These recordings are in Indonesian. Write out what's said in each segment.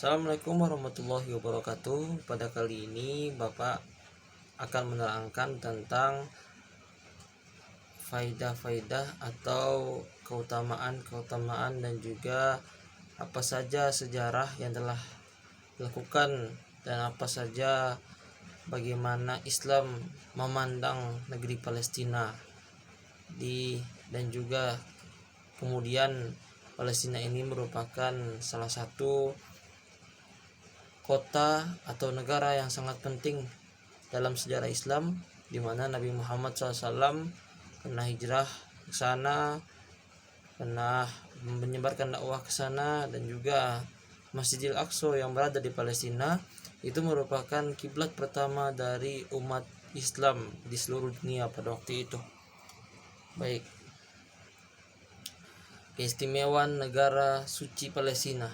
Assalamualaikum warahmatullahi wabarakatuh. Pada kali ini Bapak akan menerangkan tentang faidah-faidah atau keutamaan dan juga apa saja sejarah yang telah dilakukan dan apa saja bagaimana Islam memandang negeri Palestina dan juga kemudian Palestina ini merupakan salah satu kota atau negara yang sangat penting dalam sejarah Islam, di mana Nabi Muhammad SAW pernah hijrah ke sana, pernah menyebarkan dakwah ke sana, dan juga Masjidil Aqsa yang berada di Palestina itu merupakan kiblat pertama dari umat Islam di seluruh dunia pada waktu itu. Baik, keistimewaan negara suci Palestina.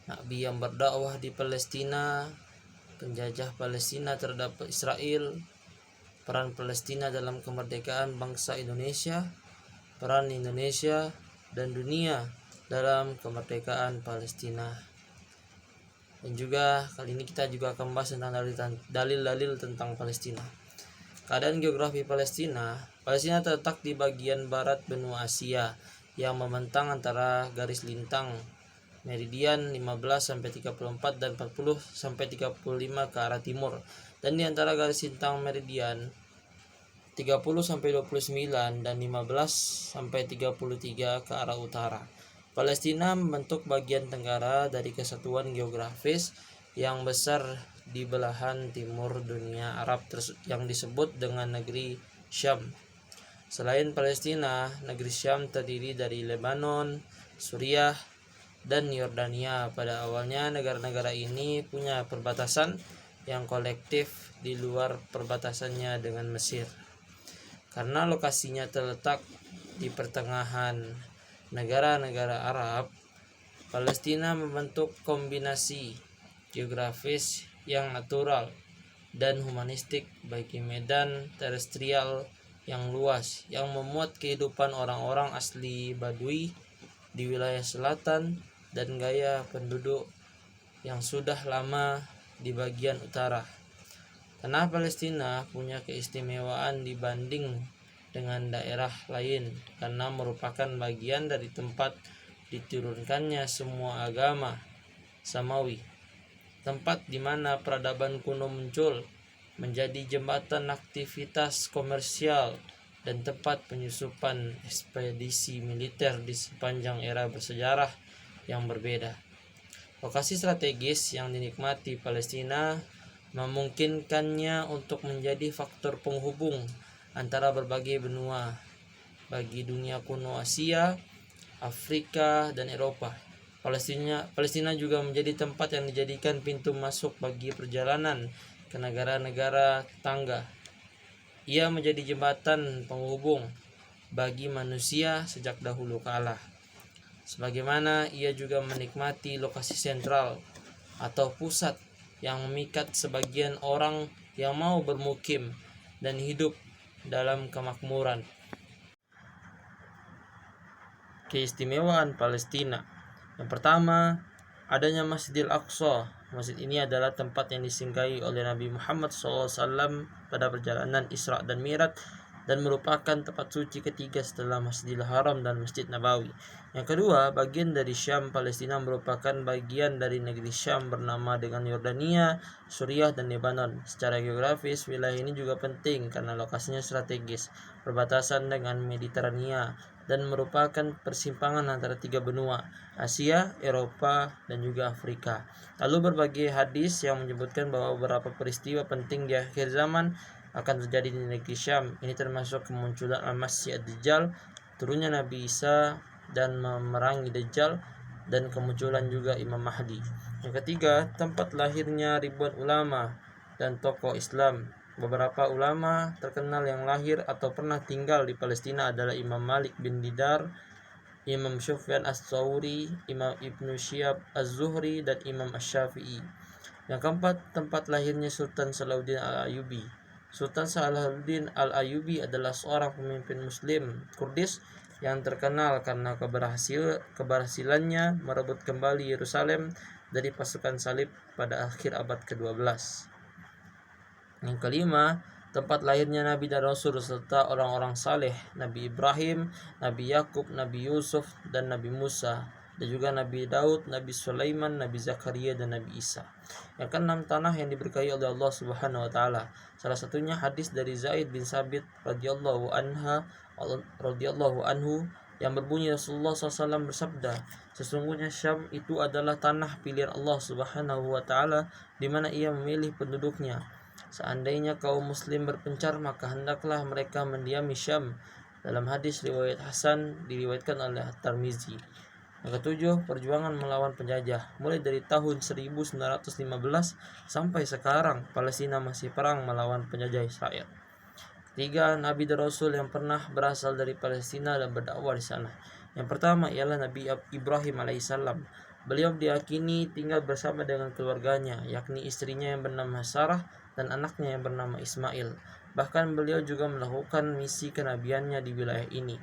Nabi yang berdakwah di Palestina, penjajah Palestina terhadap Israel, peran Palestina dalam kemerdekaan bangsa Indonesia, peran Indonesia dan dunia dalam kemerdekaan Palestina. Dan juga kali ini kita juga akan membahas tentang dalil-dalil tentang Palestina. Keadaan geografi Palestina terletak di bagian barat benua Asia yang membentang antara garis lintang meridian 15-34 dan 40-35 ke arah timur, dan di antara garis lintang meridian 30-29 dan 15-33 ke arah utara. Palestina membentuk bagian tenggara dari kesatuan geografis yang besar di belahan timur dunia Arab yang disebut dengan negeri Syam. Selain Palestina, negeri Syam terdiri dari Lebanon, Suriah, dan Yordania. Pada awalnya negara-negara ini punya perbatasan yang kolektif di luar perbatasannya dengan Mesir. Karena lokasinya terletak di pertengahan negara-negara Arab, Palestina membentuk kombinasi geografis yang natural dan humanistik bagi medan terestrial yang luas yang memuat kehidupan orang-orang asli Badui di wilayah selatan dan gaya penduduk yang sudah lama di bagian utara. Tanah Palestina punya keistimewaan dibanding dengan daerah lain karena merupakan bagian dari tempat diturunkannya semua agama samawi, tempat di mana peradaban kuno muncul, menjadi jembatan aktivitas komersial dan tempat penyusupan ekspedisi militer di sepanjang era bersejarah yang berbeda. Lokasi strategis yang dinikmati Palestina memungkinkannya untuk menjadi faktor penghubung antara berbagai benua bagi dunia kuno Asia, Afrika, dan Eropa. Palestina juga menjadi tempat yang dijadikan pintu masuk bagi perjalanan ke negara-negara tetangga. Ia menjadi jembatan penghubung bagi manusia sejak dahulu kala. Sebagaimana ia juga menikmati lokasi sentral atau pusat yang memikat sebagian orang yang mau bermukim dan hidup dalam kemakmuran. Keistimewaan Palestina. Yang pertama, adanya Masjidil Aqsa. Masjid ini adalah tempat yang disinggahi oleh Nabi Muhammad SAW pada perjalanan Isra dan Mi'raj dan merupakan tempat suci ketiga setelah Masjidil Haram dan Masjid Nabawi. Yang kedua, bagian dari Syam. Palestina merupakan bagian dari negeri Syam bernama dengan Yordania, Suriah, dan Lebanon. Secara geografis, wilayah ini juga penting karena lokasinya strategis, berbatasan dengan Mediterania, dan merupakan persimpangan antara tiga benua, Asia, Eropa, dan juga Afrika. Lalu berbagai hadis yang menyebutkan bahwa beberapa peristiwa penting di akhir zaman akan terjadi di negeri Syam. Ini termasuk kemunculan Al-Masih Ad-Dajjal, turunnya Nabi Isa dan memerangi Dajjal, dan kemunculan juga Imam Mahdi. Yang ketiga, tempat lahirnya ribuan ulama dan tokoh Islam. Beberapa ulama terkenal yang lahir atau pernah tinggal di Palestina adalah Imam Malik bin Didar, Imam Sufyan Ats-Tsauri, Imam Ibnu Syihab Az-Zuhri, dan Imam Asy-Syafi'i. Yang keempat, tempat lahirnya Sultan Salahuddin Al-Ayyubi. Sultan Salahuddin Al-Ayyubi adalah seorang pemimpin Muslim Kurdis yang terkenal karena keberhasilannya merebut kembali Yerusalem dari pasukan salib pada akhir abad ke-12. Yang kelima, tempat lahirnya Nabi dan Rasul serta orang-orang saleh, Nabi Ibrahim, Nabi Yakub, Nabi Yusuf, dan Nabi Musa, dan juga Nabi Daud, Nabi Sulaiman, Nabi Zakaria, dan Nabi Isa. Yang keenam, tanah yang diberkahi oleh Allah Subhanahu wa taala. Salah satunya hadis dari Zaid bin Sabit radhiyallahu anhu yang berbunyi Rasulullah SAW bersabda, sesungguhnya Syam itu adalah tanah pilihan Allah Subhanahu wa taala di mana Ia memilih penduduknya. Seandainya kaum muslim berpencar, maka hendaklah mereka mendiami Syam. Dalam hadis riwayat Hasan diriwayatkan oleh At-Tirmizi. Yang ketujuh, perjuangan melawan penjajah. Mulai dari tahun 1915 sampai sekarang, Palestina masih perang melawan penjajah Israel. Ketiga, Nabi dan Rasul yang pernah berasal dari Palestina dan berdakwah di sana. Yang pertama ialah Nabi Ibrahim alaihissalam. Beliau diyakini tinggal bersama dengan keluarganya, yakni istrinya yang bernama Sarah dan anaknya yang bernama Ismail. Bahkan beliau juga melakukan misi kenabiannya di wilayah ini.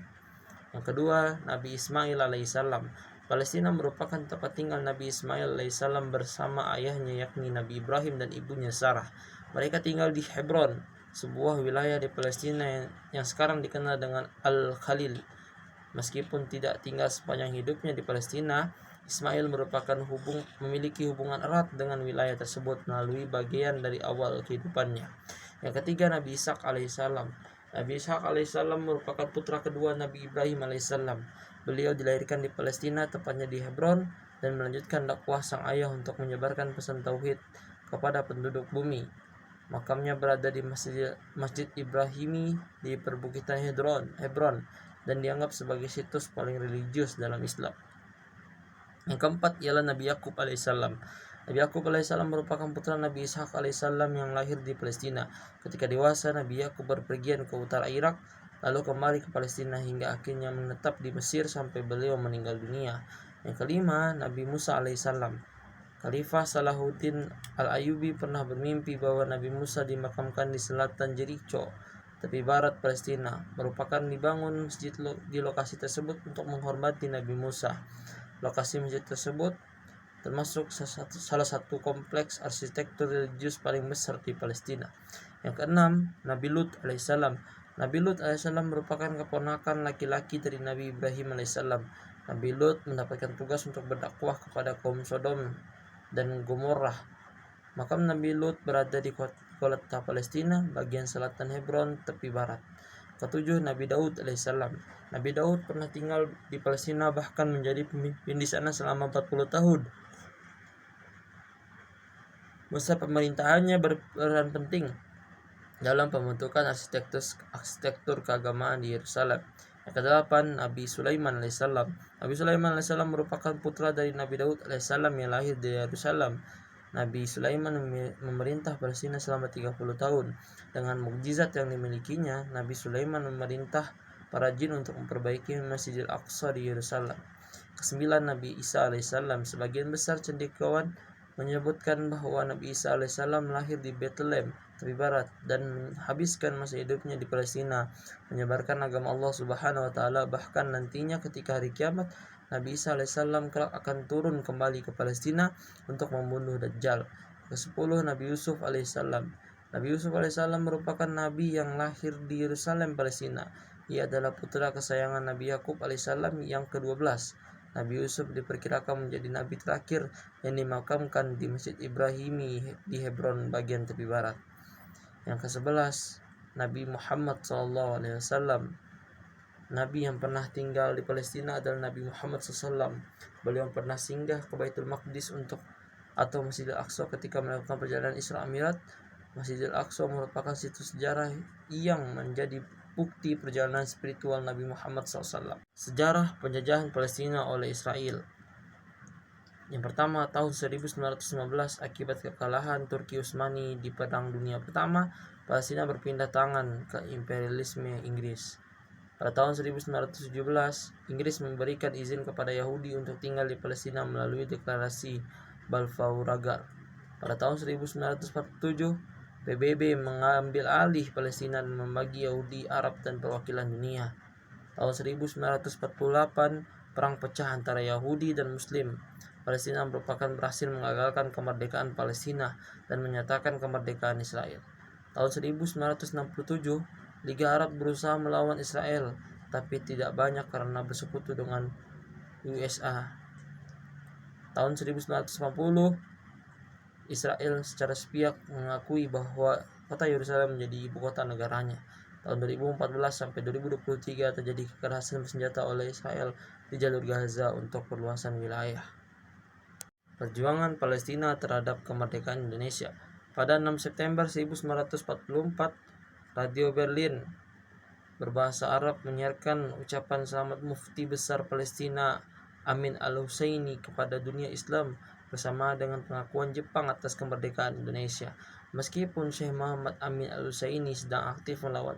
Yang kedua, Nabi Ismail alaihissalam. Palestina merupakan tempat tinggal Nabi Ismail alaihissalam bersama ayahnya yakni Nabi Ibrahim dan ibunya Sarah. Mereka tinggal di Hebron, sebuah wilayah di Palestina yang sekarang dikenal dengan Al-Khalil. Meskipun tidak tinggal sepanjang hidupnya di Palestina, Ismail memiliki hubungan erat dengan wilayah tersebut melalui bagian dari awal kehidupannya. Yang ketiga, Nabi Ishak alaihissalam. Nabi Ishak alaihissalam merupakan putra kedua Nabi Ibrahim alaihissalam. Beliau dilahirkan di Palestina, tepatnya di Hebron, dan melanjutkan dakwah sang ayah untuk menyebarkan pesan tauhid kepada penduduk bumi. Makamnya berada di Masjid Ibrahimi di perbukitan Hebron dan dianggap sebagai situs paling religius dalam Islam. Yang keempat ialah Nabi Yakub alaihissalam. Nabi Yakub alaihissalam merupakan putra Nabi Ishak alaihissalam yang lahir di Palestina. Ketika dewasa, Nabi Yakub berpergian ke utara Irak, lalu kembali ke Palestina hingga akhirnya menetap di Mesir sampai beliau meninggal dunia. Yang kelima, Nabi Musa alaihissalam. Khalifah Salahuddin Al-Ayyubi pernah bermimpi bahwa Nabi Musa dimakamkan di selatan Jericho, tepi barat Palestina. Merupakan dibangun masjid di lokasi tersebut untuk menghormati Nabi Musa. Lokasi masjid tersebut termasuk salah satu kompleks arsitektur religius paling besar di Palestina. Yang keenam, Nabi Lut alaihissalam. Nabi Lut alaihissalam merupakan keponakan laki-laki dari Nabi Ibrahim alaihissalam. Nabi Lut mendapatkan tugas untuk berdakwah kepada kaum Sodom dan Gomorrah. Makam Nabi Lut berada di kota Palestina, bagian selatan Hebron, tepi barat. Ketujuh, Nabi Daud alaihissalam. Nabi Daud pernah tinggal di Palestina, bahkan menjadi pemimpin di sana selama 40 tahun. Masa pemerintahannya berperan penting dalam pembentukan arsitektur keagamaan di Yerusalem. Yang kedelapan, Nabi Sulaiman alaihissalam. Nabi Sulaiman alaihissalam merupakan putra dari Nabi Daud alaihissalam yang lahir di Yerusalem. Nabi Sulaiman memerintah Palestina selama 30 tahun. Dengan mukjizat yang dimilikinya, Nabi Sulaiman memerintah para jin untuk memperbaiki Masjidil Aqsa di Yerusalem. Kesembilan, Nabi Isa alaihissalam. Sebagian besar cendekiawan menyebutkan bahwa Nabi Isa alaihissalam lahir di Bethlehem, tepi barat, dan menghabiskan masa hidupnya di Palestina menyebarkan agama Allah Subhanahu wa taala. Bahkan nantinya ketika hari kiamat, Nabi Isa alaihissalam kelak akan turun kembali ke Palestina untuk membunuh Dajjal. Ke-10, Nabi Yusuf alaihissalam. Nabi Yusuf alaihissalam merupakan nabi yang lahir di Yerusalem, Palestina. Ia adalah putra kesayangan Nabi Yakub alaihissalam yang ke-12. Nabi Yusuf diperkirakan menjadi nabi terakhir yang dimakamkan di Masjid Ibrahimi di Hebron bagian tepi barat. Yang ke-11, Nabi Muhammad SAW. Nabi yang pernah tinggal di Palestina adalah Nabi Muhammad SAW. Beliau pernah singgah ke Baitul Maqdis atau Masjidil Aqsa ketika melakukan perjalanan Isra Mi'raj. Masjidil Aqsa merupakan situs sejarah yang menjadi bukti perjalanan spiritual Nabi Muhammad SAW. Sejarah penjajahan Palestina oleh Israel. Yang pertama, tahun 1915 akibat kekalahan Turki Utsmani di Perang Dunia Pertama, Palestina berpindah tangan ke imperialisme Inggris. Pada tahun 1917, Inggris memberikan izin kepada Yahudi untuk tinggal di Palestina melalui deklarasi Balfour Agar. Pada tahun 1947, PBB mengambil alih Palestina dan membagi Yahudi, Arab, dan perwakilan dunia. Tahun 1948, perang pecah antara Yahudi dan Muslim. Palestina merupakan berhasil mengagalkan kemerdekaan Palestina dan menyatakan kemerdekaan Israel. Tahun 1967, Liga Arab berusaha melawan Israel, tapi tidak banyak karena bersekutu dengan USA. Tahun 1980, Israel secara sepihak mengakui bahwa kota Yerusalem menjadi ibu kota negaranya. Tahun 2014 sampai 2023 terjadi kekerasan bersenjata oleh Israel di jalur Gaza untuk perluasan wilayah. Perjuangan Palestina terhadap kemerdekaan Indonesia. Pada 6 September 1944, Radio Berlin berbahasa Arab menyiarkan ucapan selamat Mufti Besar Palestina Amin Al-Husaini kepada dunia Islam bersama dengan pengakuan Jepang atas kemerdekaan Indonesia. Meskipun Syekh Muhammad Amin Al-Husaini sedang aktif melawan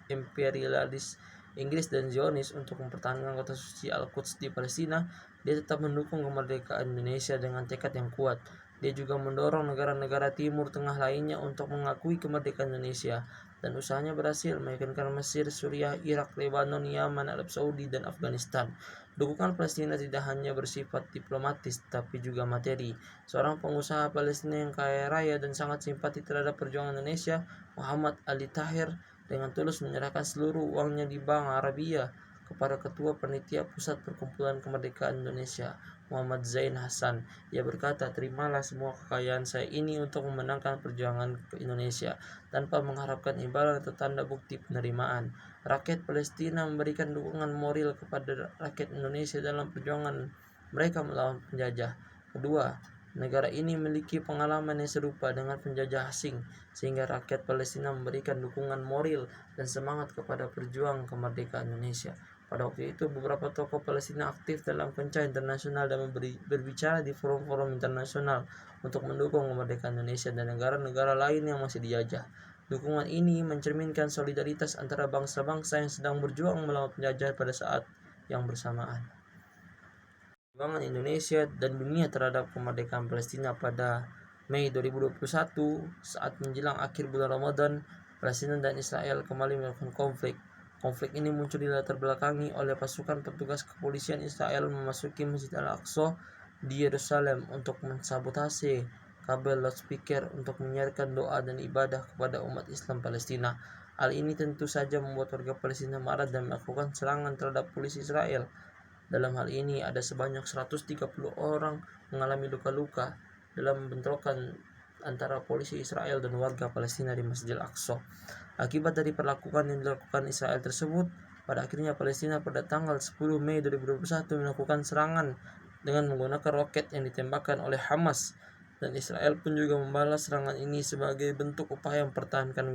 imperialis Inggris dan Zionis untuk mempertahankan kota suci Al-Quds di Palestina, dia tetap mendukung kemerdekaan Indonesia dengan tekad yang kuat. Dia juga mendorong negara-negara Timur Tengah lainnya untuk mengakui kemerdekaan Indonesia, dan usahanya berhasil meyakinkan Mesir, Suriah, Irak, Lebanon, Yaman, Arab Saudi, dan Afghanistan. Dukungan Palestina tidak hanya bersifat diplomatis, tapi juga materi. Seorang pengusaha Palestina yang kaya raya dan sangat simpati terhadap perjuangan Indonesia, Muhammad Ali Tahir, dengan tulus menyerahkan seluruh uangnya di Bank Arabia kepada Ketua Panitia Pusat Perkumpulan Kemerdekaan Indonesia, Muhammad Zain Hasan. Ia berkata, "Terimalah semua kekayaan saya ini untuk memenangkan perjuangan ke Indonesia, tanpa mengharapkan imbalan atau tanda bukti penerimaan." Rakyat Palestina memberikan dukungan moral kepada rakyat Indonesia dalam perjuangan mereka melawan penjajah. Kedua, negara ini memiliki pengalaman yang serupa dengan penjajah asing, sehingga rakyat Palestina memberikan dukungan moral dan semangat kepada perjuang kemerdekaan Indonesia. Pada waktu itu, beberapa tokoh Palestina aktif dalam kancah internasional dan berbicara di forum-forum internasional untuk mendukung kemerdekaan Indonesia dan negara-negara lain yang masih dijajah. Dukungan ini mencerminkan solidaritas antara bangsa-bangsa yang sedang berjuang melawan penjajah pada saat yang bersamaan. Perjuangan Indonesia dan dunia terhadap kemerdekaan Palestina. Pada Mei 2021, saat menjelang akhir bulan Ramadan, Palestina dan Israel kembali melakukan konflik. Konflik ini muncul dilatar belakangi oleh pasukan petugas kepolisian Israel memasuki Masjid Al-Aqsa di Yerusalem untuk mensabotase kabel loudspeaker untuk menyiarkan doa dan ibadah kepada umat Islam Palestina. Hal ini tentu saja membuat warga Palestina marah dan melakukan serangan terhadap polisi Israel. Dalam hal ini ada sebanyak 130 orang mengalami luka-luka dalam bentrokan antara polisi Israel dan warga Palestina di Masjid Al-Aqsa. Akibat dari perlakuan yang dilakukan Israel tersebut, pada akhirnya Palestina pada tanggal 10 Mei 2021 melakukan serangan dengan menggunakan roket yang ditembakkan oleh Hamas, dan Israel pun juga membalas serangan ini sebagai bentuk upaya mempertahankan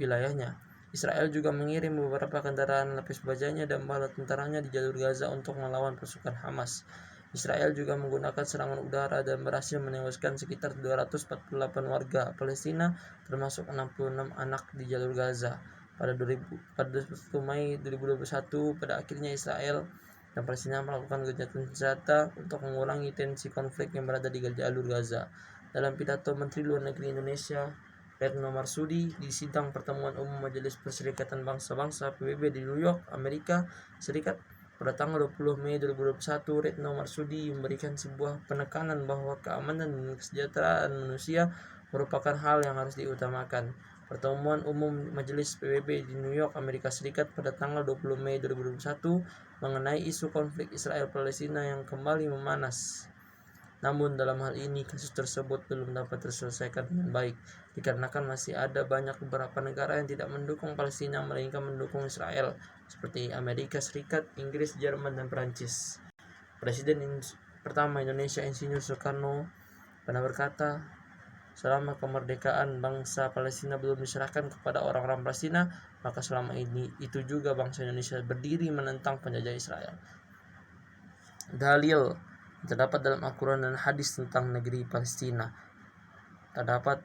wilayahnya. Israel juga mengirim beberapa kendaraan lapis bajanya dan bala tentaranya di jalur Gaza untuk melawan pasukan Hamas. Israel juga menggunakan serangan udara dan berhasil menewaskan sekitar 248 warga Palestina, termasuk 66 anak di jalur Gaza. Pada 1 Mei 2021, pada akhirnya Israel dan Palestina melakukan gencatan senjata untuk mengurangi tensi konflik yang berada di jalur Gaza. Dalam pidato Menteri Luar Negeri Indonesia, Retno Marsudi, di sidang pertemuan umum Majelis Perserikatan Bangsa-Bangsa PBB di New York, Amerika Serikat, pada tanggal 20 Mei 2021, Retno Marsudi memberikan sebuah penekanan bahwa keamanan dan kesejahteraan manusia merupakan hal yang harus diutamakan. Pertemuan umum Majelis PBB di New York, Amerika Serikat pada tanggal 20 Mei 2021 mengenai isu konflik Israel-Palestina yang kembali memanas. Namun dalam hal ini kasus tersebut belum dapat terselesaikan dengan baik, dikarenakan masih ada banyak beberapa negara yang tidak mendukung Palestina melainkan mendukung Israel, seperti Amerika Serikat, Inggris, Jerman, dan Perancis. Presiden pertama Indonesia Insinyur Soekarno pernah berkata, selama kemerdekaan bangsa Palestina belum diserahkan kepada orang-orang Palestina, maka selama ini itu juga bangsa Indonesia berdiri menentang penjajah Israel. Dalil terdapat dalam Al-Quran dan hadis tentang negeri Palestina. Terdapat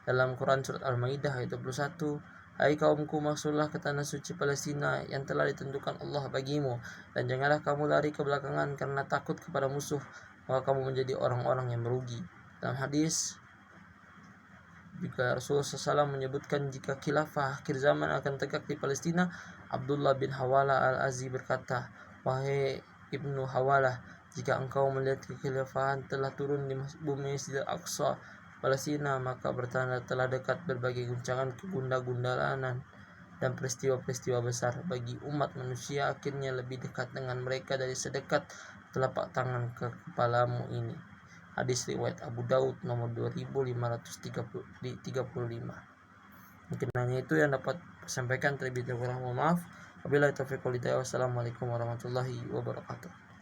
dalam Quran surat Al-Maidah ayat 21, "Hai kaumku, masuklah ke tanah suci Palestina yang telah ditentukan Allah bagimu, dan janganlah kamu lari ke belakangan karena takut kepada musuh, maka kamu menjadi orang-orang yang merugi." Dalam hadis juga Rasulullah SAW menyebutkan jika khilafah akhir zaman akan tegak di Palestina. Abdullah bin Hawala al-Azzi berkata, "Wahai Ibnu Hawalah, jika engkau melihat kekhilafahan telah turun di bumi Masjidil Aqsa Palestina, maka bertanda telah dekat berbagai guncangan kegunda-gundalan dan peristiwa-peristiwa besar bagi umat manusia, akhirnya lebih dekat dengan mereka dari sedekat telapak tangan ke kepalamu ini. Hadis riwayat Abu Daud nomor 2535. Mungkin hanya itu yang dapat sampaikan, terlebih dahulu mohon maaf. Wabillahi taufiq wal hidayah. Wassalamualaikum warahmatullahi wabarakatuh.